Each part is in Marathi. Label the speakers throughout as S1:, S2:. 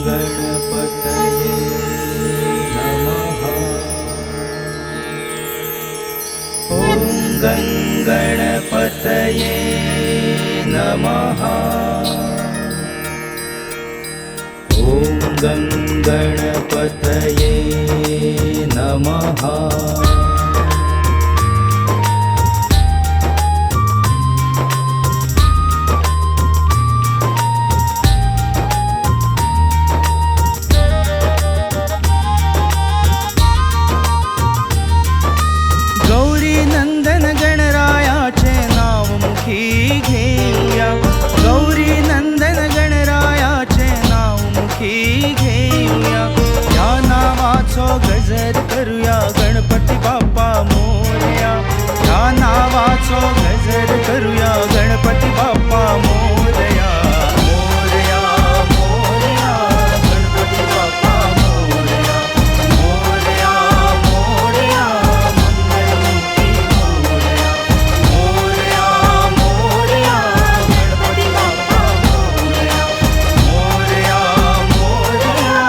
S1: गणपतये नमः। ॐ गणपतये नमः। ॐ गणपतये नमः। गौरी नंदन गणरायाचे नाव मुखी घेऊया। गौरी नंदन गणरायाचे नाव मुखी घेऊया। या नावाचो गजर करूया गणपती बाप्पा मोरया। या नावाचो गजर करूया गणपती बाप्पा मोरया। मोरया मोरया गणपती बाप्पा मोरया। मोरया मोरया मंगलमूर्ती मोरया। मोरया मोरया गणपती बाप्पा मोरया। मोरया मोरया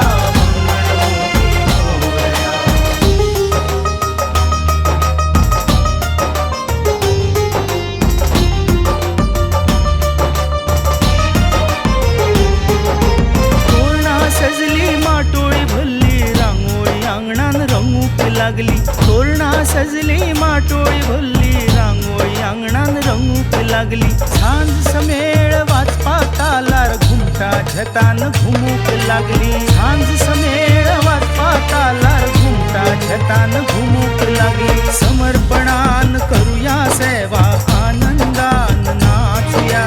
S1: तोरणा सजली माटोळी भरली रांगोळी अंगणान रंगूक लागली। तोरणा सजली माटोळी भरली रांगोळी अंगणान रंगूक लागली। सांज समेळ वाजपा तालार घुमटा झतान घुमूक लागली। सांज समेळ वाजपा तालार घुमटा झतान घुमूक लागली। समर्पणान करूया सेवा आनंदान नाचूया।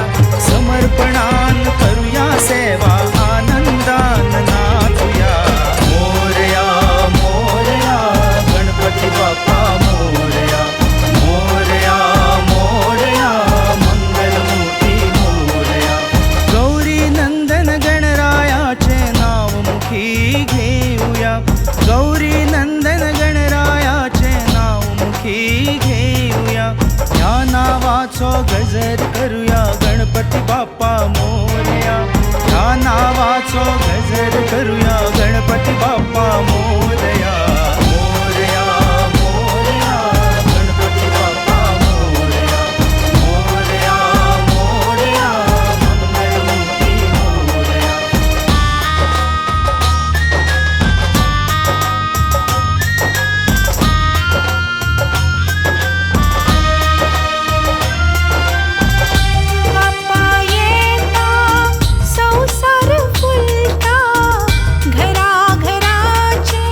S1: समर्पणान करूया सेवा आनंदान नाचूया। मोरया मोरया गणपती बाप्पा मोरया। मोरया मोरया मंगलमूर्ती मोरया। गौरी नंदन गणरायाचे नाव मुखी घेऊया। गौरी नंदन गणरायाचे नाव मुखी घेऊया। या नावाचो गजर करूया गणपती बाप्पा मोरया। या नावाचो गजर करूया गणपती बाप्पा मोरया। मोरया मोरया गणपती बाप्पा मोरया। मोरया मोरया मंगलमूर्ती मोरया।
S2: बाप्पा येता संसार फुलता। घराघराचे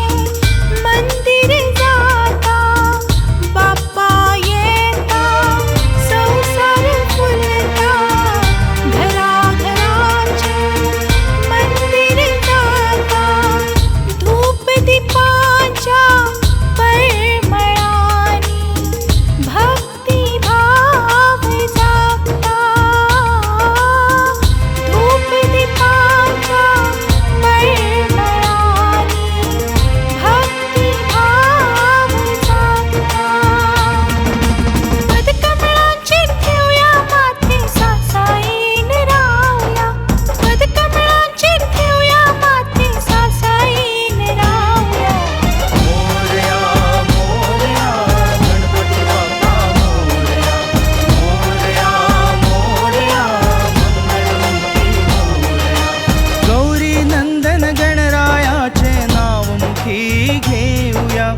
S2: मंदिर जाता। बाप्पा येता संसार फुलता। घराघराचे मंदिर जाता। धूप दीपाच्या परिमळानी भक्ती भाव जागता। धूप दीपाच्या परिमळानी भक्ती भाव जागता। पदकमळाची ठेवूया माथे सासाईन रावया। पदकमळाची ठेवूया माथे सासाईन रावया।
S1: मोरया मोरया गणपती बाप्पा मोरया। मोरया मोरया मंगलमूर्ती मोरया। गौरी नंदन गणरायाचे नाव मुखी घेऊया।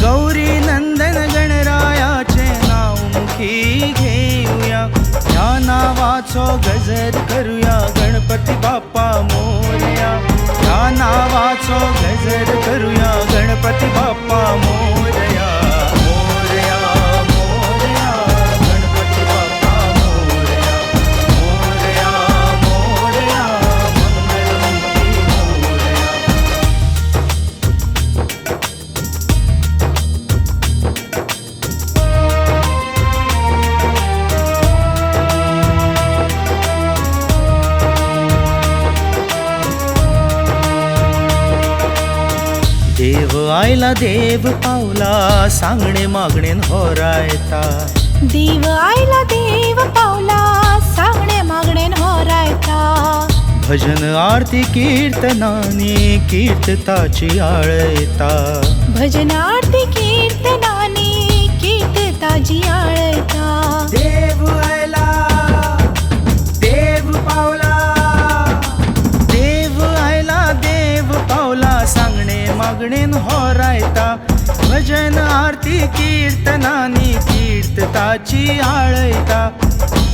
S1: गौरी नंदन गणरायाचे नाव मुखी घेऊया। या नावाचो गजर करूया गणपती बाप्पा मोरया। या नावाचो गजर करूया गणपती बाप्पा मोरया। मोरया मोरया गणपती बाप्पा मोरया। मोरया मोरया मंगलमूर्ती मोरया। देव आयला देव पावला सांगणे मागणेन होरायता।
S2: देव आयला देव पावला सांगणे मागणेन होरायता।
S1: भजन आरती कीर्तनाने कीर्तताची आळयता.
S2: भजनार्थी कीर्तनाने कीर्तताची आळता.
S1: देव आयला देव पावला, देव आयला देव पावला, सांगणे मागणेन होरायता. भजन आरती कीर्तनानी कीर्तताची आळयता.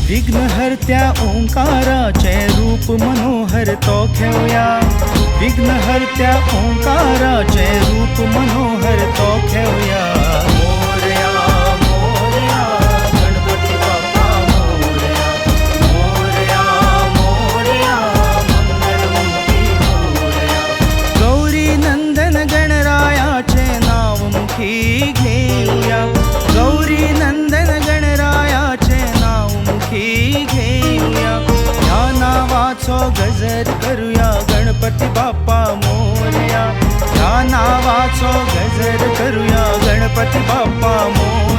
S1: विघ्नहर्त्या ओंकाराचे रूप मनोहर तो घेऊया. विघ्नहर्त्या ओंकाराचे रूप मनोहर तो घेऊया. मोरया मोरया गणपती बाप्पा मोरया. मोरया मोरया मंगलमूर्ती मोरया. गौरी नंदन गणरायाचे नाव मुखी घेऊया. गौरी नंदन गणरायाचे नाव मुखी घेऊया. या नावाचो गजर करूया गणपती बाप्पा मोरया. या नावाचो गजर करूया गणपती बाप्पा मोरया.